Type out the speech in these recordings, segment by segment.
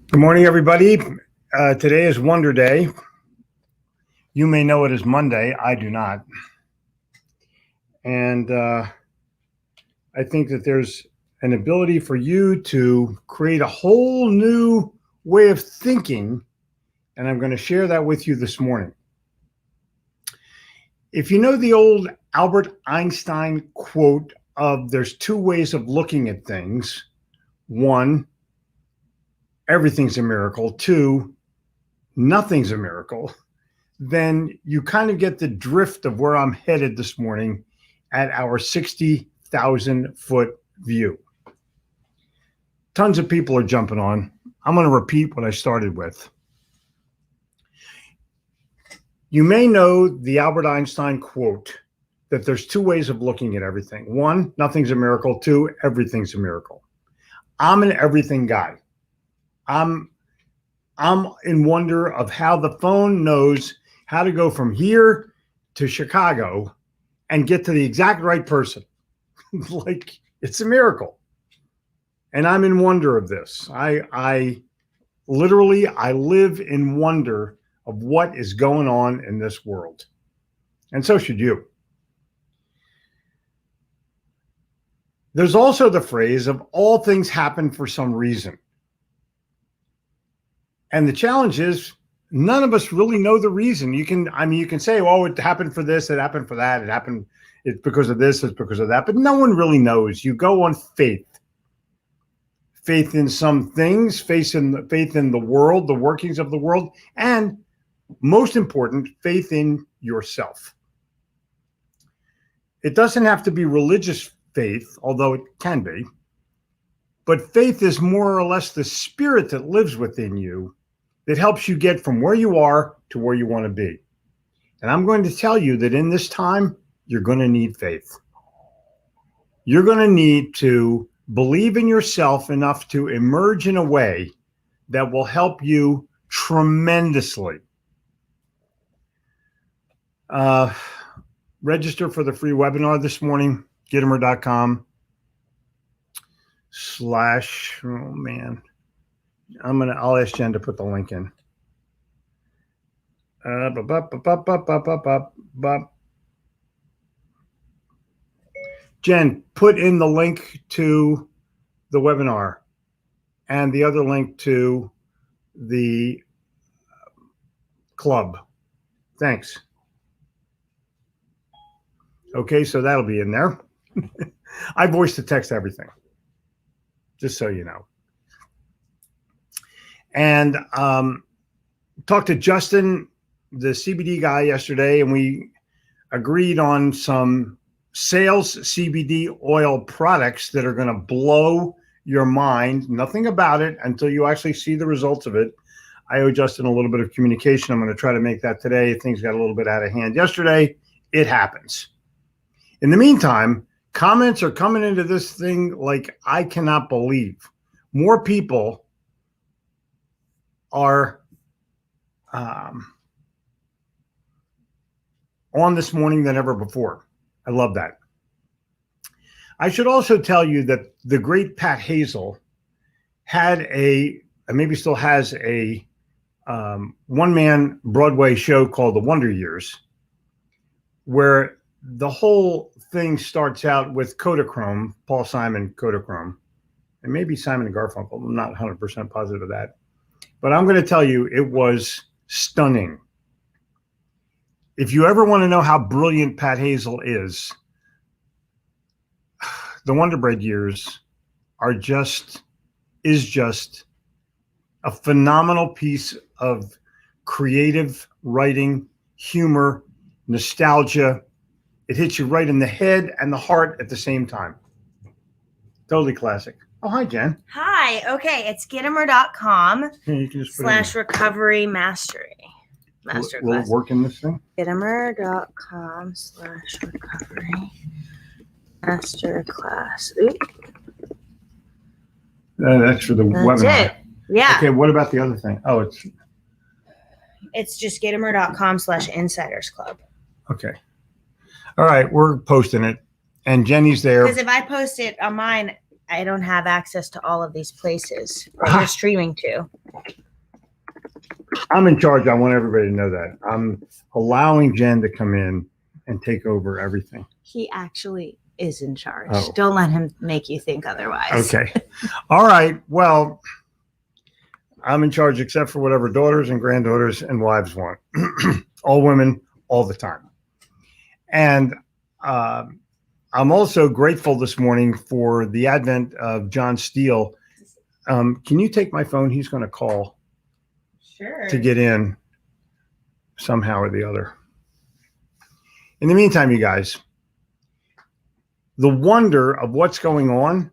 Good morning, everybody. Today is Wonder Day. You may know it as Monday. I do not. And I think that there's an ability for you to create a whole new way of thinking. And I'm going to share that with you this morning. If you know the old Albert Einstein quote of there's two ways of looking at things. One, everything's a miracle. Two, nothing's a miracle. Then you kind of get the drift of where I'm headed this morning at our 60,000 foot view. Tons of people are jumping on. I'm going to repeat what I started with. You may know the Albert Einstein quote that there's two ways of looking at everything. One, nothing's a miracle. Two, everything's a miracle. I'm an everything guy. I'm in wonder of how the phone knows how to go from here to Chicago and get to the exact right person. Like, it's a miracle. And I'm in wonder of this. I literally live in wonder of what is going on in this world. And so should you. There's also the phrase of all things happen for some reason. And the challenge is none of us really know the reason. You can say, oh, it happened for this, it happened for that, it's because of this, it's because of that, but no one really knows. You go on faith. Faith in some things, faith in the world, the workings of the world, and most important, faith in yourself. It doesn't have to be religious faith, although it can be. But faith is more or less the spirit that lives within you that helps you get from where you are to where you want to be. And I'm going to tell you that in this time, you're going to need faith. You're going to need to believe in yourself enough to emerge in a way that will help you tremendously. Register for the free webinar this morning, Gitomer.com/, oh man, I'll ask Jen to put the link in. Jen, put in the link to the webinar and the other link to the club. Thanks. Okay, so that'll be in there. I voice to text everything, just so you know. And talked to Justin, the CBD guy, yesterday, and we agreed on some sales CBD oil products that are going to blow your mind. Nothing about it until you actually see the results of it. I owe Justin a little bit of communication. I'm going to try to make that today. Things got a little bit out of hand yesterday. It happens. In the meantime, comments are coming into this thing like I cannot believe. More people are on this morning than ever before. I love that. I should also tell you that the great Pat Hazel had and maybe still has a one-man Broadway show called The Wonder Years, where the whole thing starts out with Kodachrome, Paul Simon Kodachrome, and maybe Simon and Garfunkel. I'm not 100% positive of that. But I'm going to tell you, it was stunning. If you ever want to know how brilliant Pat Hazel is, the Wonder Bread years is just a phenomenal piece of creative writing, humor, nostalgia. It hits you right in the head and the heart at the same time. Totally classic. Oh, hi, Jen. Hi. Okay, it's Gitomer.com /recovery mastery. Master Will it work in this thing? Gitomer.com /recovery masterclass. That's for the webinar. That's it. Yeah. Okay, what about the other thing? Oh, it's just Gitomer.com /insiders club. Okay. All right, we're posting it, and Jenny's there. Because if I post it on mine, I don't have access to all of these places that you're streaming to. I'm in charge. I want everybody to know that. I'm allowing Jen to come in and take over everything. He actually is in charge. Oh. Don't let him make you think otherwise. Okay. All right. Well, I'm in charge except for whatever daughters and granddaughters and wives want. All women, all the time. And I'm also grateful this morning for the advent of John Steele. Can you take my phone? He's going to call. Sure. To get in somehow or the other. In the meantime, you guys, the wonder of what's going on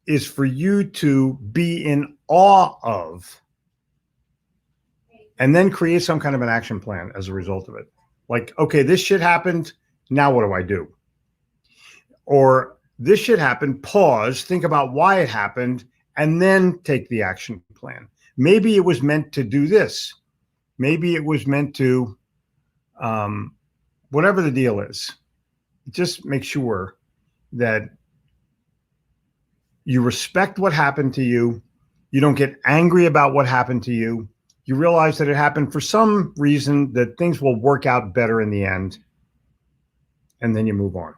is for you to be in awe of and then create some kind of an action plan as a result of it. Like, okay, this shit happened. Now what do I do? Or this shit happened, pause, think about why it happened, and then take the action plan. Maybe it was meant to do this. Maybe it was meant to, whatever the deal is, just make sure that you respect what happened to you. You don't get angry about what happened to you. You realize that it happened for some reason, that things will work out better in the end. And then you move on.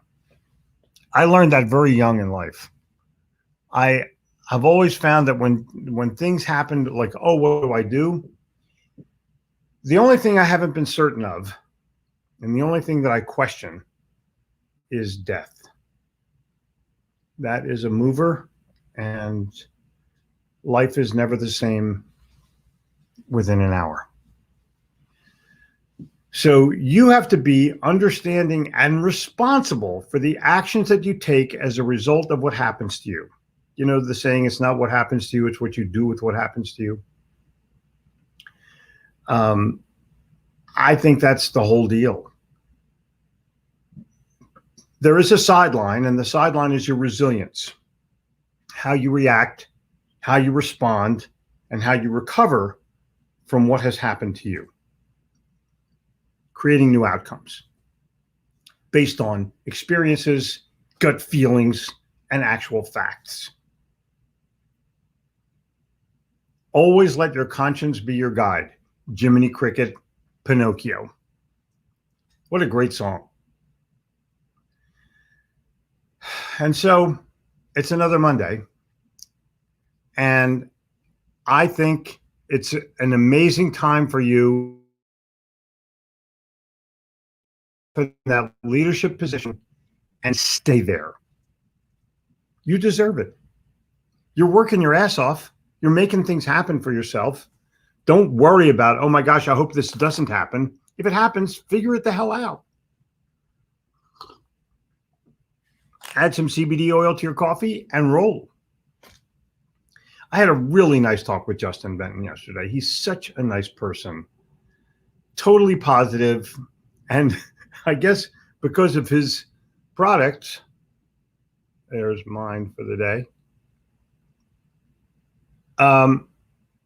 I learned that very young in life. I've always found that when things happen, like, oh, what do I do? The only thing I haven't been certain of, and the only thing that I question, is death. That is a mover, and life is never the same within an hour. So you have to be understanding and responsible for the actions that you take as a result of what happens to you. You know the saying, it's not what happens to you, it's what you do with what happens to you. I think that's the whole deal. There is a sideline, and the sideline is your resilience. How you react, how you respond, and how you recover from what has happened to you. Creating new outcomes based on experiences, gut feelings, and actual facts. Always let your conscience be your guide. Jiminy Cricket, Pinocchio. What a great song. And so it's another Monday. And I think it's an amazing time for you in that leadership position and stay there. You deserve it. You're working your ass off. You're making things happen for yourself. Don't worry about, oh my gosh, I hope this doesn't happen. If it happens, figure it the hell out. Add some CBD oil to your coffee and roll. I had a really nice talk with Justin Benton yesterday. He's such a nice person. Totally positive. And I guess because of his products, there's mine for the day.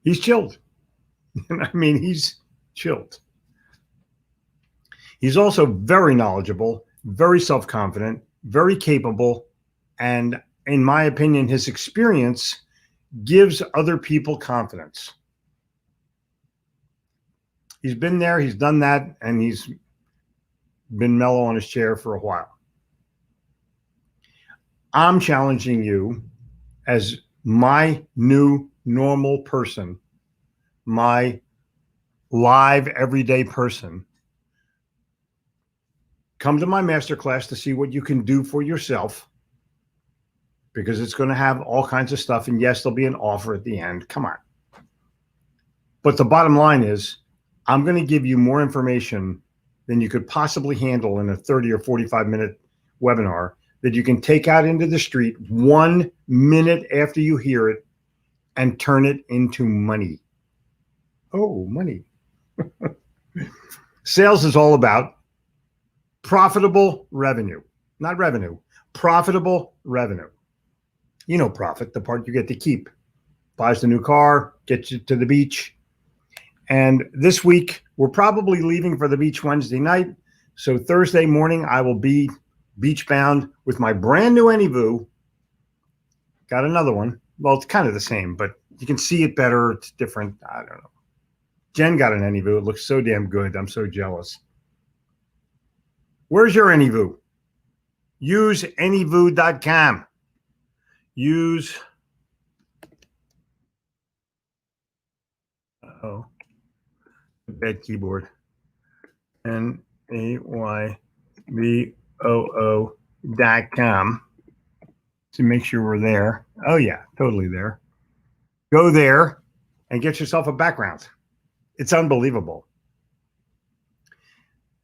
He's chilled. I mean, he's chilled. He's also very knowledgeable, very self-confident, very capable, and in my opinion, his experience gives other people confidence. He's been there, he's done that, and he's been mellow on his chair for a while. I'm challenging you as my new normal person, my live everyday person. Come to my masterclass to see what you can do for yourself, because it's going to have all kinds of stuff. And yes, there'll be an offer at the end. Come on. But the bottom line is, I'm going to give you more information than you could possibly handle in a 30 or 45 minute webinar that you can take out into the street 1 minute after you hear it and turn it into money. Oh, money. Sales is all about profitable revenue, not revenue, profitable revenue. You know, profit, the part you get to keep. Buys the new car, gets you to the beach. And this week, we're probably leaving for the beach Wednesday night. So Thursday morning, I will be beach bound with my brand new Anyvoo Got another one. Well, it's kind of the same, but you can see it better. It's different. I don't know. Jen got an AnyVoo. It looks so damn good. I'm so jealous. Where's your AnyVoo? Use AnyVoo.com. Use. Bad keyboard. NAYVOO.com. To make sure we're there. Oh, yeah, totally there. Go there and get yourself a background. It's unbelievable.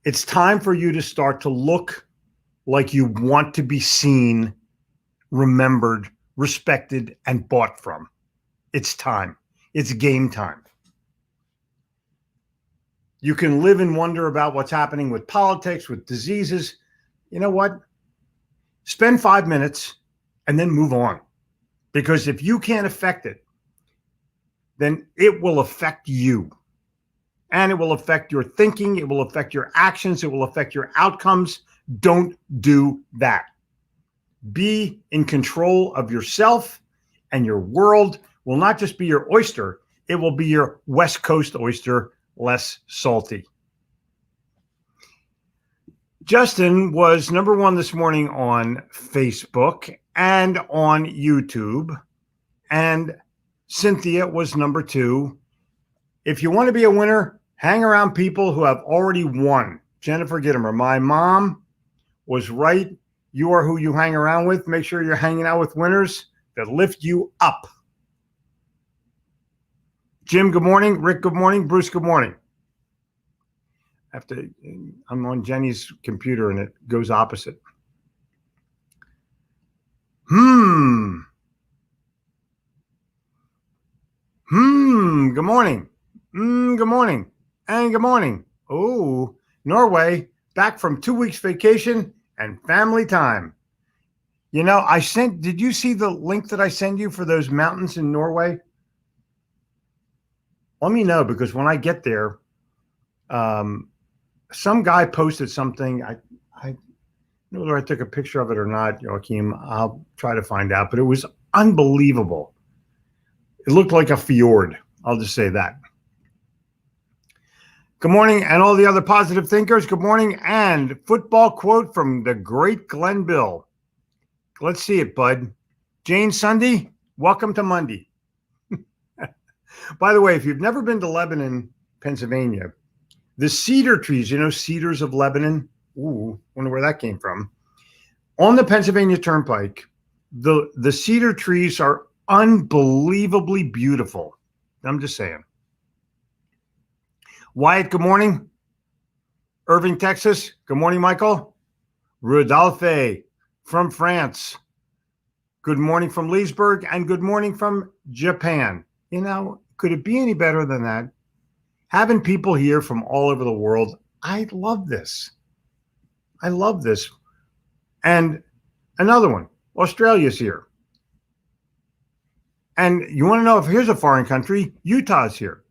It's time for you to start to look like you want to be seen, remembered, respected, and bought from. It's time. It's game time. You can live in wonder about what's happening with politics, with diseases. You know what? Spend 5 minutes and then move on. Because if you can't affect it, then it will affect you. And it will affect your thinking. It will affect your actions. It will affect your outcomes. Don't do that. Be in control of yourself, and your world will not just be your oyster. It will be your West Coast oyster, less salty. Justin was number 1 this morning on Facebook and on YouTube. And Cynthia was number 2. If you want to be a winner, hang around people who have already won. Jennifer Gittimer, my mom was right. You are who you hang around with. Make sure you're hanging out with winners that lift you up. Jim, good morning. Rick, good morning. Bruce, good morning. I'm on Jenny's computer and it goes opposite. Good morning. Good morning. And good morning. Oh, Norway, back from 2 weeks vacation and family time. You know, did you see the link that I sent you for those mountains in Norway? Let me know, because when I get there, some guy posted something. I don't know whether I took a picture of it or not, Joachim. I'll try to find out, but it was unbelievable. It looked like a fjord. I'll just say that. Good morning, and all the other positive thinkers. Good morning, and football quote from the great Glenn Bill. Let's see it, bud. Jane Sunday, welcome to Monday. By the way, if you've never been to Lebanon, Pennsylvania, the cedar trees, cedars of Lebanon. Ooh, wonder where that came from. On the Pennsylvania Turnpike, the cedar trees are unbelievably beautiful. I'm just saying. Wyatt, good morning. Irving, Texas. Good morning, Michael. Rodolphe from France. Good morning from Leesburg, and good morning from Japan. Could it be any better than that? Having people here from all over the world, I love this. I love this. And another one, Australia's here. And you want to know if here's a foreign country, Utah's here.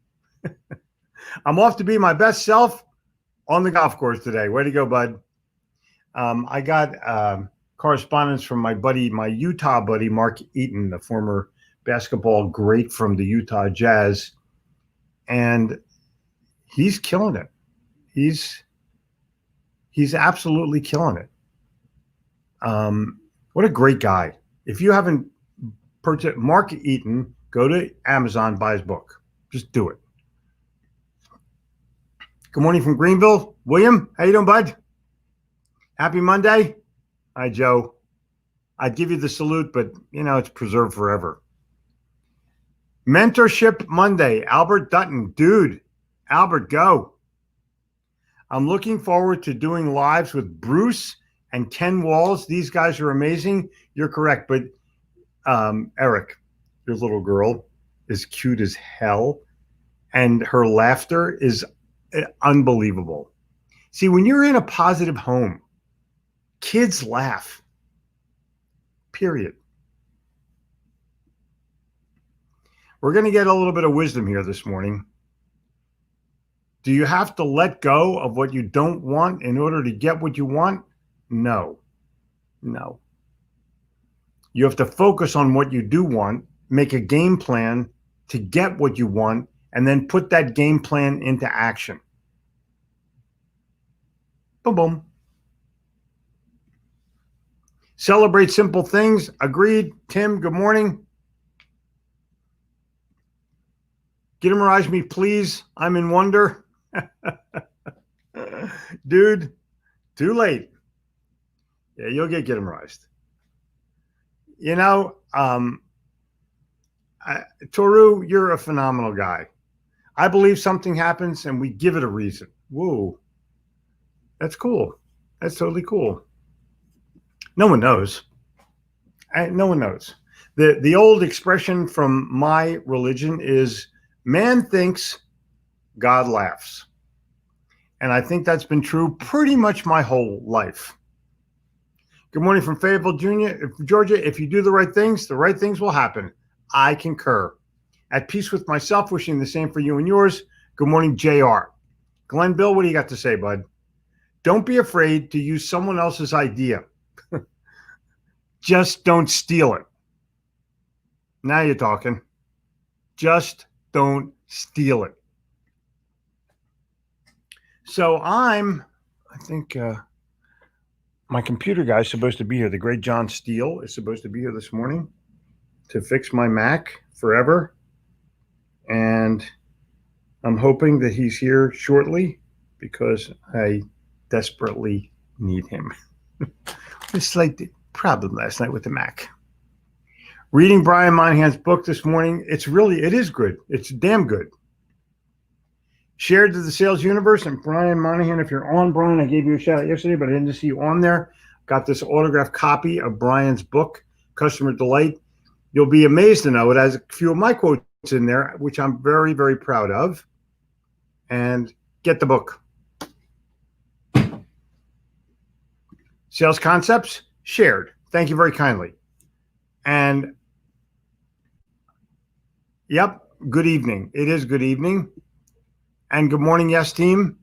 I'm off to be my best self on the golf course today. Way to go, bud. I got correspondence from my Utah buddy, Mark Eaton, the former basketball great from the Utah Jazz. And he's killing it. He's absolutely killing it. What a great guy. If you haven't purchased Mark Eaton, go to Amazon, buy his book. Just do it. Good morning from Greenville. William, how you doing, bud? Happy Monday. Hi, Joe. I'd give you the salute, but, it's preserved forever. Mentorship Monday. Albert Dutton. Dude, Albert, go. I'm looking forward to doing lives with Bruce and Ken Walls. These guys are amazing. You're correct, but Eric, your little girl, is cute as hell, and her laughter is unbelievable. See, when you're in a positive home, kids laugh. Period. We're going to get a little bit of wisdom here this morning. Do you have to let go of what you don't want in order to get what you want? No. You have to focus on what you do want, make a game plan to get what you want, and then put that game plan into action. Boom, boom. Celebrate simple things. Agreed. Tim, good morning. Gittimerize me, please. I'm in wonder. Dude, too late. Yeah, you'll get Gittimerized. You know, Toru, you're a phenomenal guy. I believe something happens and we give it a reason. Whoa. That's cool. That's totally cool. No one knows. No one knows. The old expression from my religion is man thinks, God laughs. And I think that's been true pretty much my whole life. Good morning from Fayetteville, Georgia. If you do the right things will happen. I concur. At peace with myself, wishing the same for you and yours. Good morning, JR. Glenn Bill, what do you got to say, bud? Don't be afraid to use someone else's idea. Just don't steal it. Now you're talking. Just don't steal it. So I think my computer guy is supposed to be here. The great John Steele is supposed to be here this morning to fix my Mac forever. And I'm hoping that he's here shortly because I desperately need him. It's like the problem last night with the Mac. Reading Brian Moynihan's book this morning. It is good. It's damn good. Shared to the sales universe. And Brian Moynihan, if you're on, Brian, I gave you a shout out yesterday, but I didn't see you on there. Got this autographed copy of Brian's book, Customer Delight. You'll be amazed to know it has a few of my quotes in there, which I'm very, very proud of. And get the book. Sales Concepts, shared. Thank you very kindly. And yep, good evening. It is good evening. And good morning, yes, team.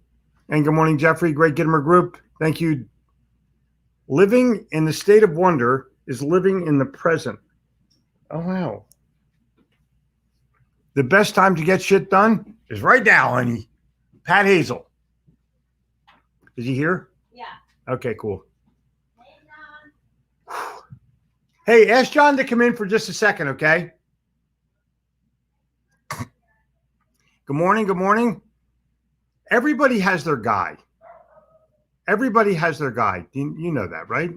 And good morning, Jeffrey. Great Gittimer Group. Thank you. Living in the state of wonder is living in the present. Oh, wow. The best time to get shit done is right now, honey. Pat Hazel. Is he here? Yeah. Okay, cool. Hey, ask John to come in for just a second, okay? Good morning, good morning. Everybody has their guy. Everybody has their guy. You know that, right?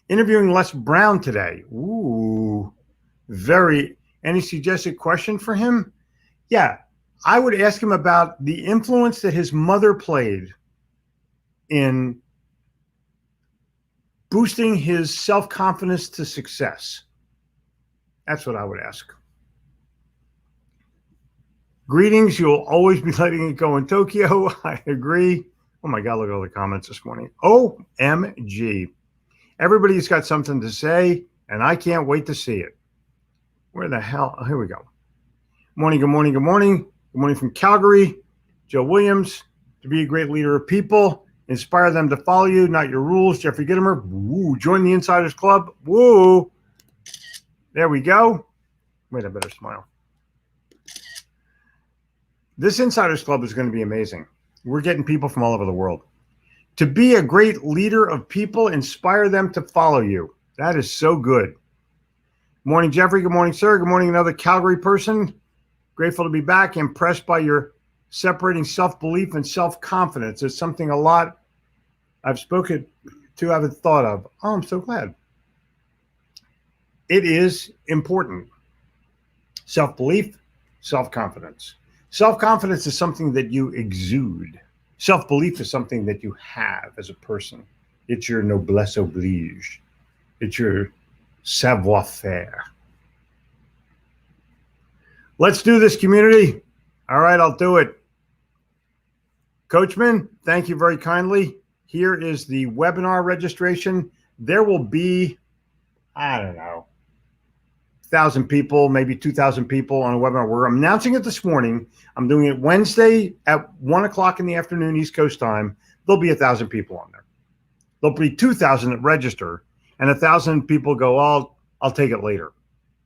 Interviewing Les Brown today. Ooh, any suggested question for him? Yeah, I would ask him about the influence that his mother played in boosting his self-confidence to success. That's what I would ask. Greetings. You'll always be letting it go in Tokyo. I agree. Oh my God, look at all the comments this morning. OMG. Everybody's got something to say, and I can't wait to see it. Where the hell? Oh, here we go. Morning, good morning, good morning. Good morning from Calgary. Joe Williams. To be a great leader of people. Inspire them to follow you, not your rules. Jeffrey Gittimer. Woo. Join the Insiders Club. Woo. There we go. Wait, I better smile. This Insiders Club is going to be amazing. We're getting people from all over the world. To be a great leader of people, inspire them to follow you. That is so good. Morning, Jeffrey. Good morning, sir. Good morning, another Calgary person. Grateful to be back. Impressed by your separating self-belief and self-confidence. It's something a lot I've spoken to, haven't thought of. Oh, I'm so glad. It is important. Self-belief, self-confidence. Self-confidence is something that you exude. Self-belief is something that you have as a person. It's your noblesse oblige. It's your savoir-faire. Let's do this, community. All right, I'll do it. Coachman, thank you very kindly. Here is the webinar registration. There will be, I don't know, 1,000 people, maybe 2,000 people on a webinar. We're announcing it this morning. I'm doing it Wednesday at 1 o'clock in the afternoon, East Coast time. There'll be 1,000 people on there. There'll be 2,000 that register, and 1,000 people go, I'll take it later.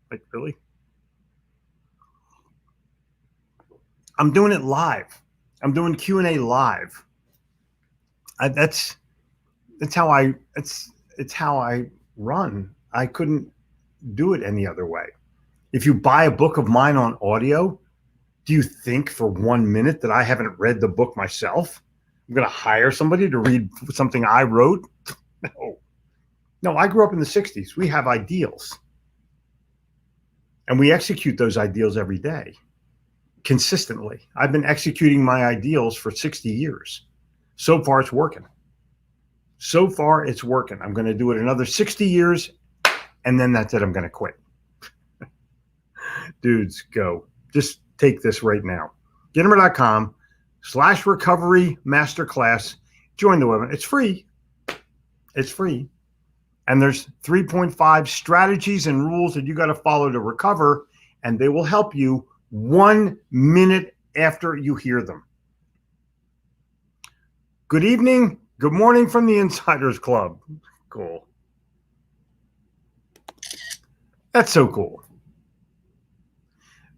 Like, really? I'm doing it live. I'm doing Q&A live. It's how I run. I couldn't do it any other way. If you buy a book of mine on audio, do you think for 1 minute that I haven't read the book myself? I'm going to hire somebody to read something I wrote? No, I grew up in the 60s. We have ideals. And we execute those ideals every day, consistently. I've been executing my ideals for 60 years. So far, it's working. I'm going to do it another 60 years, and then that's it. I'm going to quit. Dudes, go. Just take this right now. Gittimer.com/recovery masterclass. Join the webinar. It's free. And there's 3.5 strategies and rules that you got to follow to recover, and they will help you 1 minute after you hear them. Good evening. Good morning from the Insiders Club. Cool. That's so cool.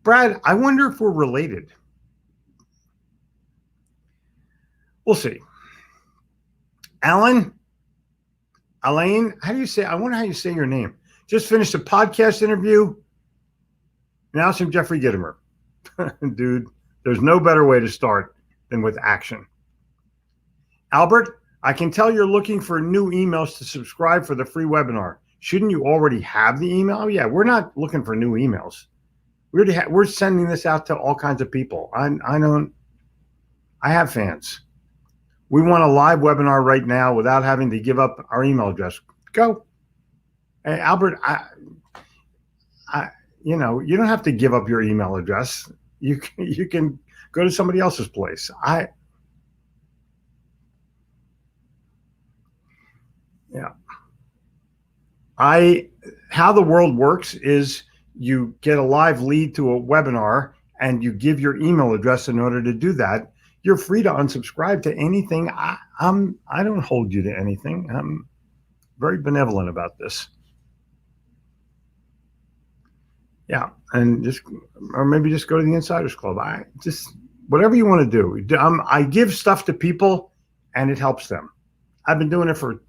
Brad, I wonder if we're related. We'll see. Elaine, how do you say? I wonder how you say your name. Just finished a podcast interview. Announcing Jeffrey Gittimer. Dude, there's no better way to start than with action. Albert, I can tell you're looking for new emails to subscribe for the free webinar. Shouldn't you already have the email? Oh, yeah, we're not looking for new emails. We're sending this out to all kinds of people. I have fans. We want a live webinar right now without having to give up our email address. Go. Hey, Albert, you don't have to give up your email address. You can go to somebody else's place. How the world works is you get a live lead to a webinar and you give your email address in order to do that. You're free to unsubscribe to anything. I don't hold you to anything. I'm very benevolent about this. Yeah, and maybe just go to the Insiders Club. Whatever you want to do. I give stuff to people, and it helps them. I've been doing it for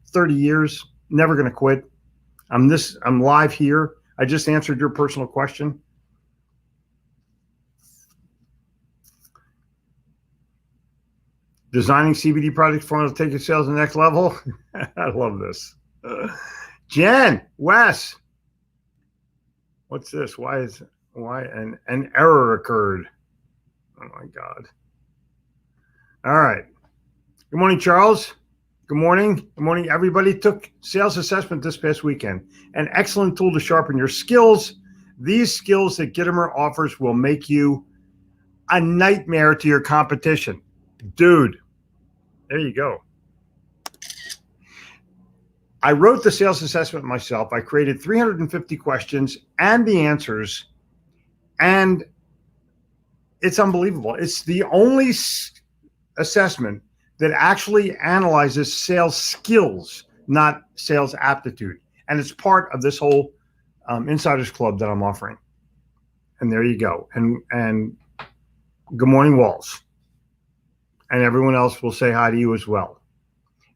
30 years. Never going to quit. I'm live here. I just answered your personal question. Designing CBD projects for to take your sales to the next level. I love this. Jen, Wes. What's this? Why an error occurred? Oh my God. All right. Good morning, Charles. Good morning. Good morning. Everybody took sales assessment this past weekend. An excellent tool to sharpen your skills. These skills that Gittimer offers will make you a nightmare to your competition. Dude, there you go. I wrote the sales assessment myself. I created 350 questions and the answers, and it's unbelievable. It's the only assessment that actually analyzes sales skills, not sales aptitude. And it's part of this whole Insiders Club that I'm offering. And there you go. And good morning, Walls. And everyone else will say hi to you as well.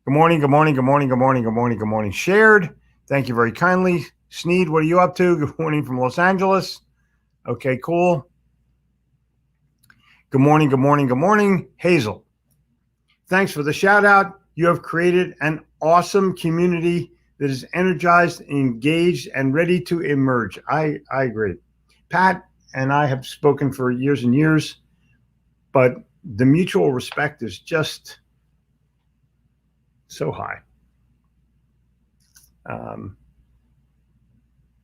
Good morning, good morning, good morning, good morning, good morning, good morning. Shared. Thank you very kindly. Sneed, what are you up to? Good morning from Los Angeles. Okay, cool. Good morning, good morning, good morning. Hazel. Thanks for the shout out. You have created an awesome community that is energized, engaged, and ready to emerge. I agree. Pat and I have spoken for years and years, but the mutual respect is just so high.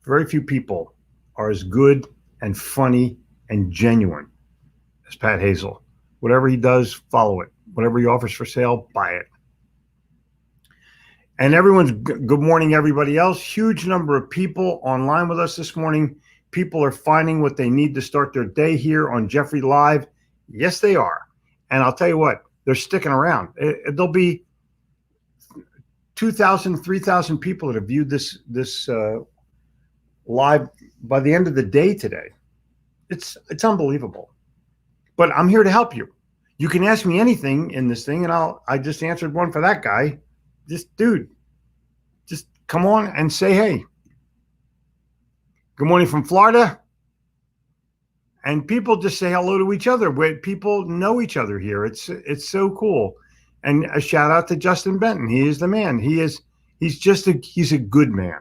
Very few people are as good and funny and genuine as Pat Hazel. Whatever he does, follow it. Whatever he offers for sale, buy it. And everyone's good morning, everybody else. Huge number of people online with us this morning. People are finding what they need to start their day here on Jeffrey Live. Yes, they are. And I'll tell you what, they're sticking around. There'll be 2,000, 3,000 people that have viewed this live by the end of the day today. It's unbelievable. But I'm here to help you. You can ask me anything in this thing, and I just answered one for that guy. Just dude, just come on and say hey. Good morning from Florida. And people just say hello to each other. People know each other here. It's so cool. And a shout out to Justin Benton. He is the man. He's a good man.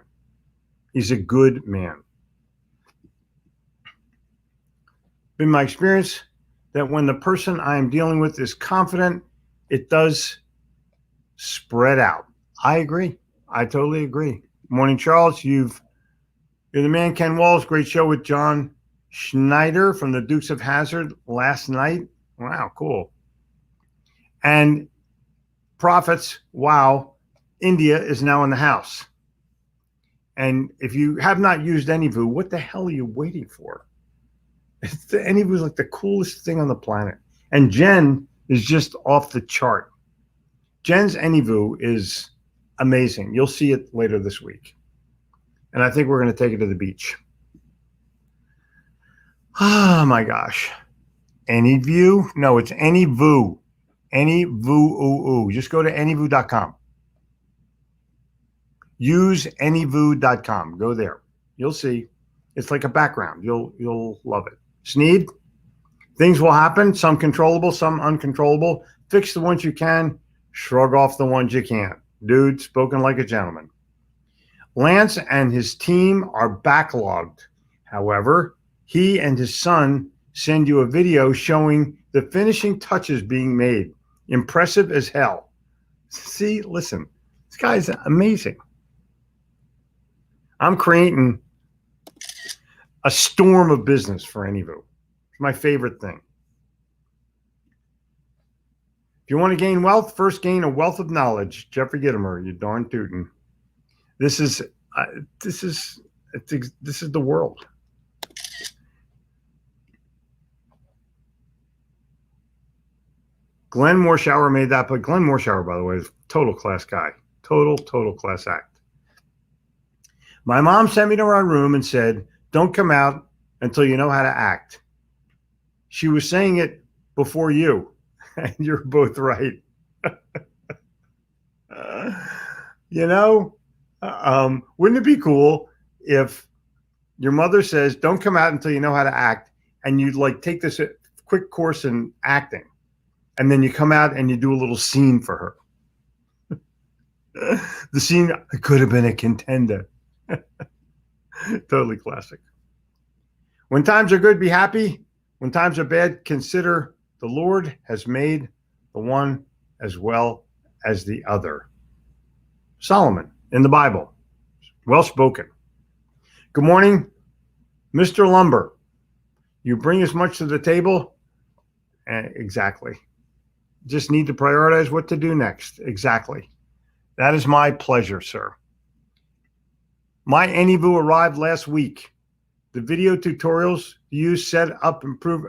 He's a good man. Been my experience that when the person I am dealing with is confident, it does spread out. I agree. I totally agree. Morning, Charles. You're the man, Ken Walls. Great show with John Schneider from the Dukes of Hazzard last night. Wow, cool. And Prophets, wow, India is now in the house. And if you have not used AnyVoo, what the hell are you waiting for? AnyVoo is like the coolest thing on the planet. And Jen is just off the chart. Jen's AnyVoo is amazing. You'll see it later this week. And I think we're going to take it to the beach. Oh my gosh. AnyVoo? No, it's AnyVoo. AnyVoo. Just go to AnyVoo.com. Use AnyVoo.com. Go there. You'll see. It's like a background. You'll love it. Sneed. Things will happen. Some controllable, some uncontrollable. Fix the ones you can. Shrug off the ones you can't. Dude, spoken like a gentleman. Lance and his team are backlogged. However, he and his son send you a video showing the finishing touches being made. Impressive as hell. See, listen, this guy's amazing. I'm creating a storm of business for AnyVoo. It's my favorite thing. If you want to gain wealth, first gain a wealth of knowledge. Jeffrey Gitomer, you darn tootin'. This is the world. Glenn Morshower made that, but Glenn Morshower, by the way, is a total class guy. Total class act. My mom sent me to our room and said, don't come out until you know how to act. She was saying it before you, and you're both right. Wouldn't it be cool if your mother says, don't come out until you know how to act, and you'd like take this quick course in acting, and then you come out and you do a little scene for her. The scene could have been a contender. Totally classic. When times are good, be happy. When times are bad, consider the Lord has made the one as well as the other. Solomon in the Bible. Well spoken. Good morning, Mr. Lumber. You bring as much to the table. Exactly. Just need to prioritize what to do next. Exactly. That is my pleasure, sir. My AnyVoo arrived last week. The video tutorials you set up, improve.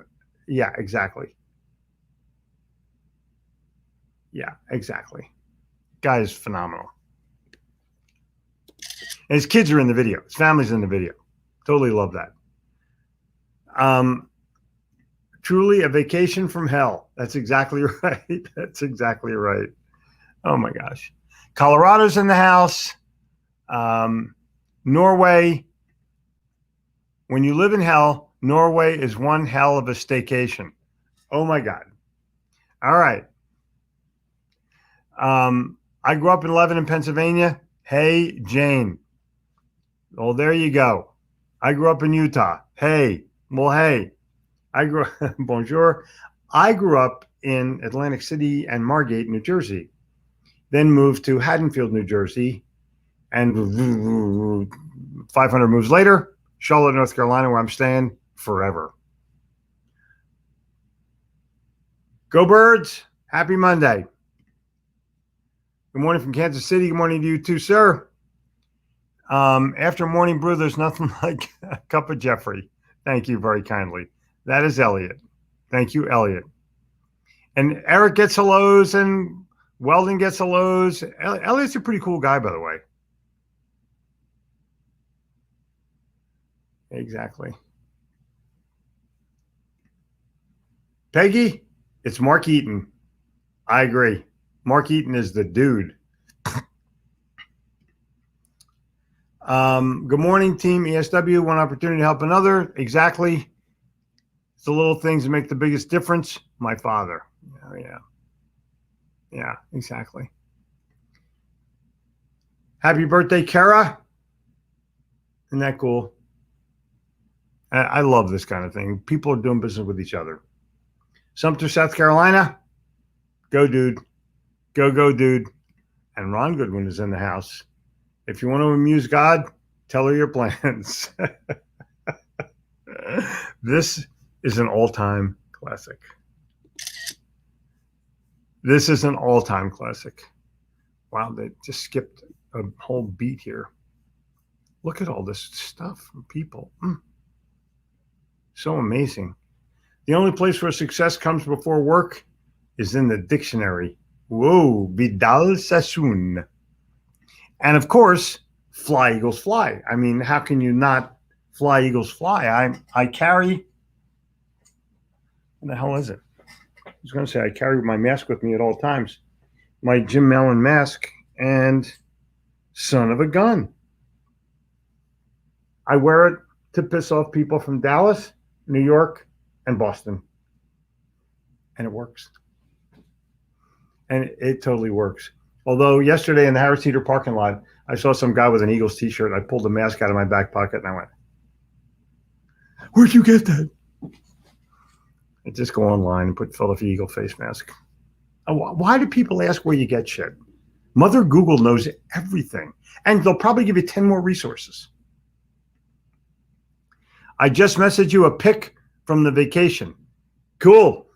Yeah, exactly. Yeah, exactly. Guy is phenomenal. And his kids are in the video. His family's in the video. Totally love that. Truly a vacation from hell. That's exactly right. That's exactly right. Oh my gosh. Colorado's in the house. Norway. When you live in hell, Norway is one hell of a staycation. Oh my God. All right. I grew up in Lebanon, Pennsylvania. Hey, Jane. Oh, there you go. I grew up in Utah. Hey. Well, hey. Bonjour. I grew up in Atlantic City and Margate, New Jersey. Then moved to Haddonfield, New Jersey. And 500 moves later, Charlotte, North Carolina, where I'm staying forever. Go Birds. Happy Monday. Good morning from Kansas City. Good morning to you too, sir. After morning brew, there's nothing like a cup of Jeffrey. Thank you very kindly. That is Elliot. Thank you, Elliot. And Eric gets hellos and Weldon gets hellos. Elliot's a pretty cool guy, by the way. Exactly. Peggy, it's Mark Eaton. I agree. Mark Eaton is the dude. Good morning, team ESW. One opportunity to help another. Exactly. It's the little things that make the biggest difference. My father. Oh, yeah. Yeah, exactly. Happy birthday, Kara. Isn't that cool? I love this kind of thing. People are doing business with each other. Sumter, South Carolina. Go, dude. Go, dude. And Ron Goodwin is in the house. If you want to amuse God, tell her your plans. This is an all-time classic. This is an all-time classic. Wow, they just skipped a whole beat here. Look at all this stuff from people. So amazing. The only place where success comes before work is in the dictionary. Whoa, Vidal Sassoon. And of course, fly, Eagles, fly. I mean, how can you not fly, Eagles, fly? I carry, what the hell is it? I was going to say I carry my mask with me at all times. My Jim Mellon mask and son of a gun. I wear it to piss off people from Dallas, New York, and Boston. And it works. And it totally works. Although yesterday in the Harris Teeter parking lot, I saw some guy with an Eagles t-shirt. I pulled the mask out of my back pocket and I went, "Where'd you get that?" I just go online and put Philadelphia Eagle face mask. Why do people ask where you get shit? Mother Google knows everything. And they'll probably give you 10 more resources. I just messaged you a pic from the vacation. Cool.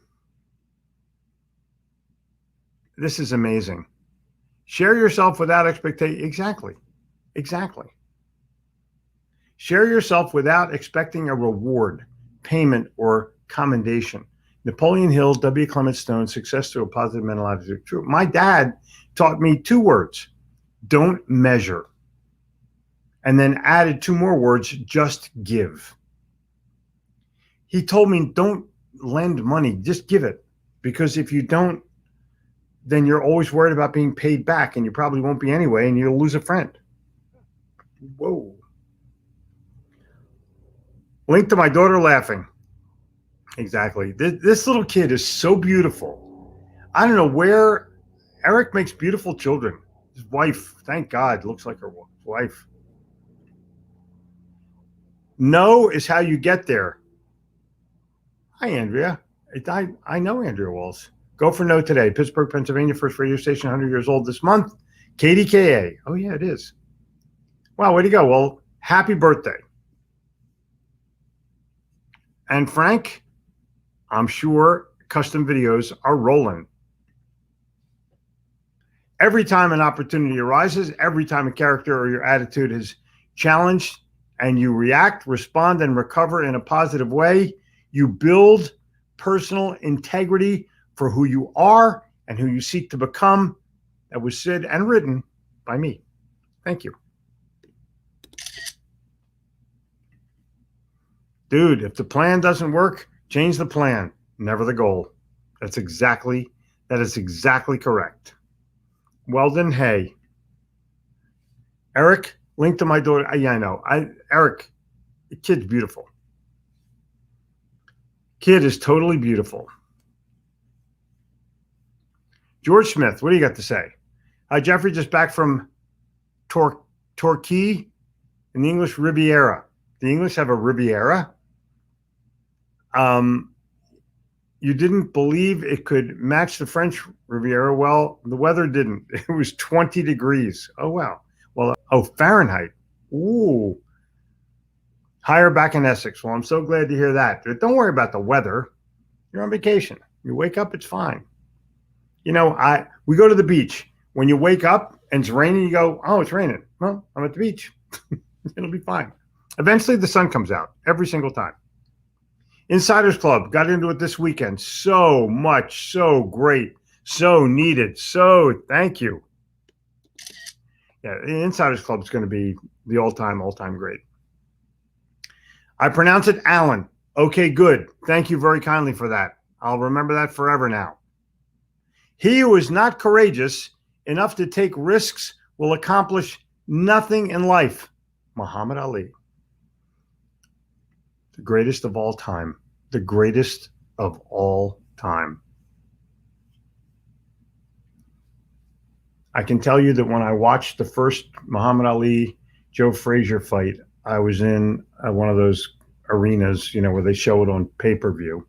This is amazing. Share yourself without expectation. Exactly. Share yourself without expecting a reward, payment, or commendation. Napoleon Hill, W. Clement Stone, Success Through a Positive Mental Attitude. True. My dad taught me 2 words: don't measure. And then added 2 more words: just give. He told me, don't lend money, just give it. Because if you don't, then you're always worried about being paid back, and you probably won't be anyway, and you'll lose a friend. Whoa. Link to my daughter laughing. Exactly. This little kid is so beautiful. I don't know where. Eric makes beautiful children. His wife, thank God, looks like her wife. No is how you get there. Hi, Andrea. I know Andrea Walls. Go for no today. Pittsburgh, Pennsylvania, first radio station, 100 years old this month. KDKA. Oh, yeah, it is. Wow, way to go. Well, happy birthday. And Frank, I'm sure custom videos are rolling. Every time an opportunity arises, every time a character or your attitude is challenged, and you react, respond, and recover in a positive way, you build personal integrity for who you are and who you seek to become. That was said and written by me. Thank you. Dude, if the plan doesn't work, change the plan, never the goal. That is exactly correct. Weldon Hay. Eric, link to my daughter. Yeah, I know. Eric, the kid's beautiful. Kid is totally beautiful. George Smith, what do you got to say? Hi, Jeffrey, just back from Torquay in the English Riviera. The English have a Riviera. You didn't believe it could match the French Riviera. Well, the weather didn't. It was 20 degrees. Oh, wow. Well, Fahrenheit. Ooh. Higher back in Essex. Well, I'm so glad to hear that. But don't worry about the weather. You're on vacation. You wake up, it's fine. You know, we go to the beach. When you wake up and it's raining, you go, oh, it's raining. Well, I'm at the beach. It'll be fine. Eventually, the sun comes out every single time. Insiders Club, got into it this weekend. So much, so great, so needed. So thank you. Yeah, the Insiders Club is going to be the all-time great. I pronounce it Allen. Okay, good. Thank you very kindly for that. I'll remember that forever now. He who is not courageous enough to take risks will accomplish nothing in life. Muhammad Ali. The greatest of all time. The greatest of all time. I can tell you that when I watched the first Muhammad Ali Joe Frazier fight, I was in one of those arenas, where they show it on pay-per-view.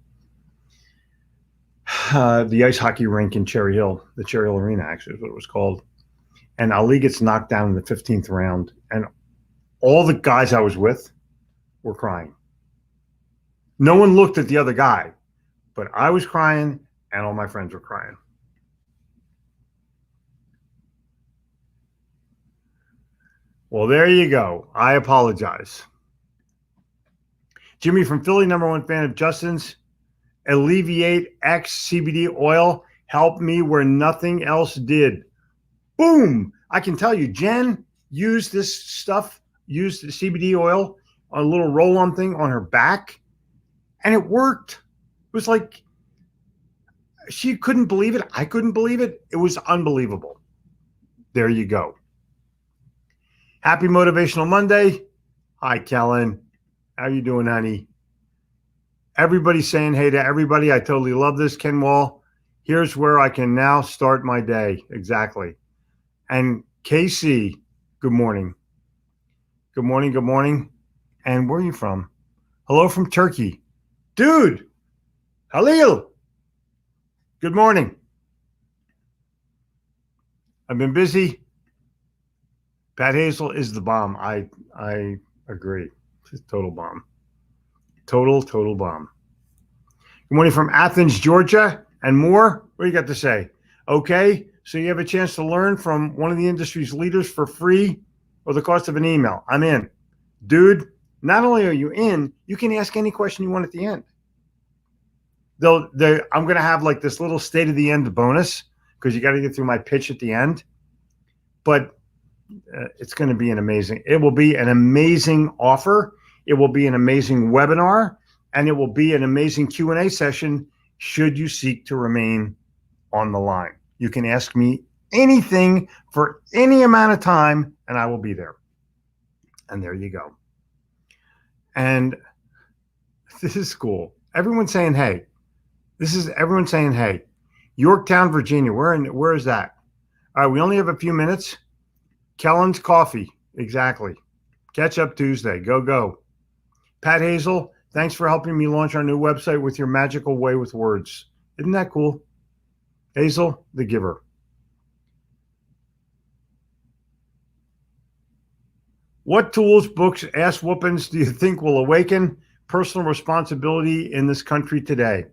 The ice hockey rink in Cherry Hill, the Cherry Hill Arena, actually, is what it was called. And Ali gets knocked down in the 15th round, and all the guys I was with were crying. No one looked at the other guy, but I was crying, and all my friends were crying. Well, there you go. I apologize. Jimmy from Philly, #1 fan of Justin's. Alleviate X CBD oil helped me where nothing else did. Boom! I can tell you, Jen used this stuff, used the CBD oil on a little roll-on thing on her back, and it worked. It was like she couldn't believe it. I couldn't believe it. It was unbelievable. There you go. Happy Motivational Monday. Hi, Kellen. How you doing, honey? Everybody's saying hey to everybody. I totally love this, Ken Wall. Here's where I can now start my day. Exactly. And KC, good morning. Good morning, good morning. And where are you from? Hello from Turkey. Dude, Halil, good morning. I've been busy. Pat Hazel is the bomb. I agree. It's a total bomb. Total bomb. Good morning from Athens, Georgia, and more. What do you got to say? Okay, so you have a chance to learn from one of the industry's leaders for free or the cost of an email. I'm in. Dude, not only are you in, you can ask any question you want at the end. I'm going to have like this little state of the end bonus because you got to get through my pitch at the end. But it's going to be it will be an amazing offer. It will be an amazing webinar, and it will be an amazing Q&A session should you seek to remain on the line. You can ask me anything for any amount of time, and I will be there. And there you go. And this is cool. Everyone's saying, hey. Everyone saying, hey. Yorktown, Virginia. Where is that? All right, we only have a few minutes. Kellen's Coffee. Exactly. Catch Up Tuesday. Go. Pat Hazel, thanks for helping me launch our new website with your magical way with words. Isn't that cool? Hazel, the giver. What tools, books, ass whoopings do you think will awaken personal responsibility in this country today?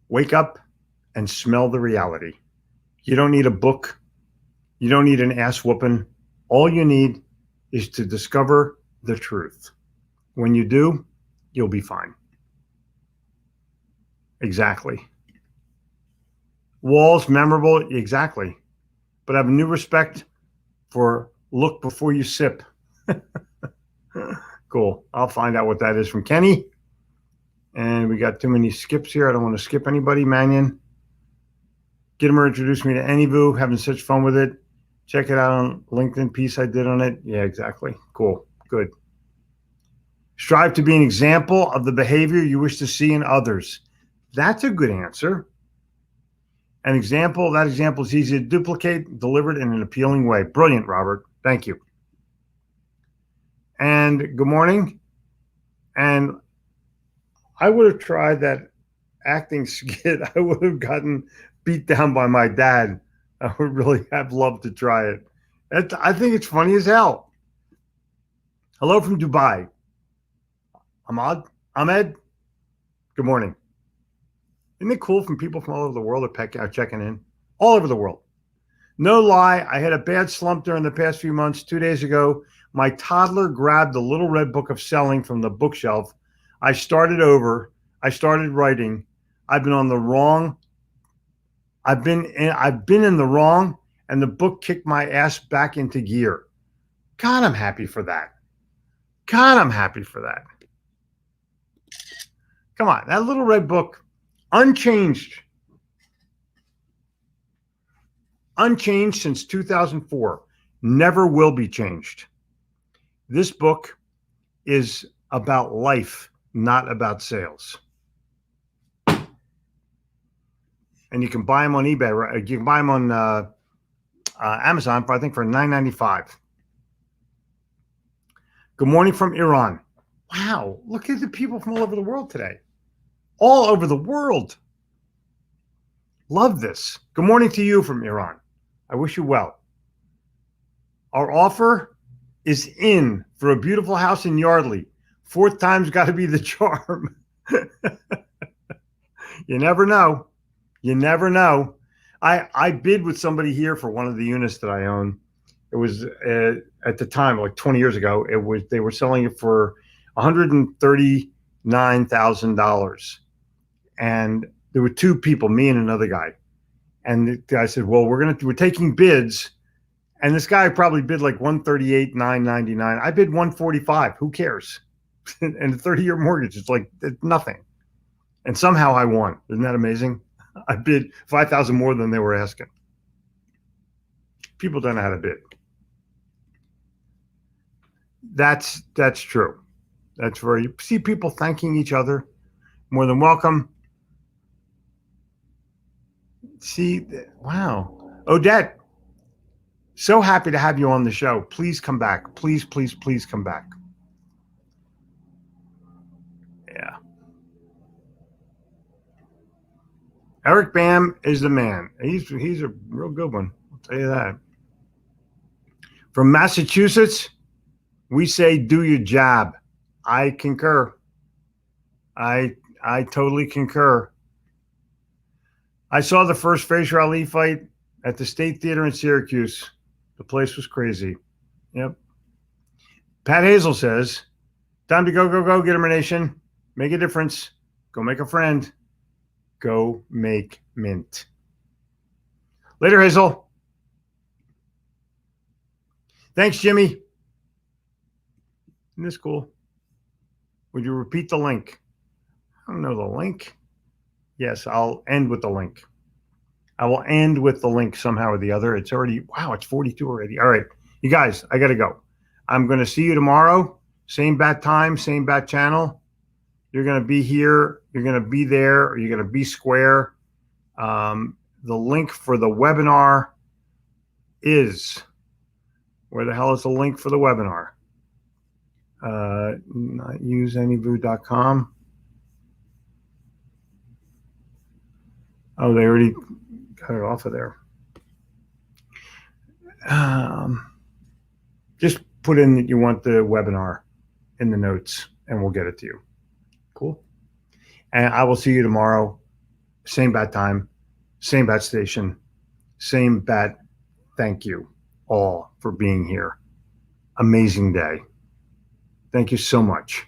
Wake up and smell the reality. You don't need a book. You don't need an ass whooping. All you need is to discover the truth. When you do, you'll be fine. Exactly. Walls, memorable, exactly. But I have a new respect for look before you sip. Cool. I'll find out what that is from Kenny. And we got too many skips here. I don't want to skip anybody. Mannion. Gittimer introduced me to AnyVoo. Having such fun with it. Check it out on LinkedIn piece I did on it. Yeah, exactly. Cool. Good. Strive to be an example of the behavior you wish to see in others. That's a good answer. That example is easy to duplicate, delivered in an appealing way. Brilliant, Robert. Thank you. And good morning. And I would have tried that acting skit. I would have gotten beat down by my dad. I would really have loved to try it. I think it's funny as hell. Hello from Dubai. Ahmed. Good morning. Isn't it cool from people from all over the world are checking in? All over the world. No lie, I had a bad slump during the past few months. 2 days ago, my toddler grabbed the Little Red Book of Selling from the bookshelf. I started over. I started writing. I've been in the wrong, and the book kicked my ass back into gear. God, I'm happy for that. God, I'm happy for that. Come on, that little red book, unchanged. Unchanged since 2004. Never will be changed. This book is about life, not about sales. And you can buy them on eBay. Right? You can buy them on Amazon for, I think, for $9.95. Good morning from Iran. Wow, look at the people from all over the world today. All over the world. Love this. Good morning to you from Iran. I wish you well. Our offer is in for a beautiful house in Yardley. Fourth time's got to be the charm. You never know. You never know. I bid with somebody here for one of the units that I own. It was at the time, like 20 years ago, they were selling it for $139,000. And there were two people, me and another guy. And the guy said, well, we're taking bids. And this guy probably bid like $138,999. I bid $145. Who cares? And a 30-year mortgage, it's like nothing. And somehow I won. Isn't that amazing? I bid $5,000 more than they were asking. People don't know how to bid. That's true. That's where you see people thanking each other. More than welcome. See, wow. Odette, so happy to have you on the show. Please come back. Please, please, please come back. Yeah. Eric Bam is the man. He's a real good one. I'll tell you that. From Massachusetts, we say do your job. I concur. I totally concur. I saw the first Frazier Ali fight at the State Theater in Syracuse. The place was crazy. Yep. Pat Hazel says, time to go, go, go, Gittimer Nation. Make a difference. Go make a friend. Go make mint. Later, Hazel. Thanks, Jimmy. Isn't this cool? Would you repeat the link? I don't know the link. Yes, I'll end with the link. I will end with the link somehow or the other. It's already, wow, it's 42 already. All right, you guys, I got to go. I'm going to see you tomorrow. Same bat time, same bat channel. You're going to be here. You're going to be there. Or you're going to be square. The link for the webinar is, where the hell is the link for the webinar? Notuseanyvoo.com. Oh, they already got it off of there. Just put in that you want the webinar in the notes and we'll get it to you. Cool. And I will see you tomorrow. Same bat time, same bat station, same bat. Thank you all for being here. Amazing day. Thank you so much.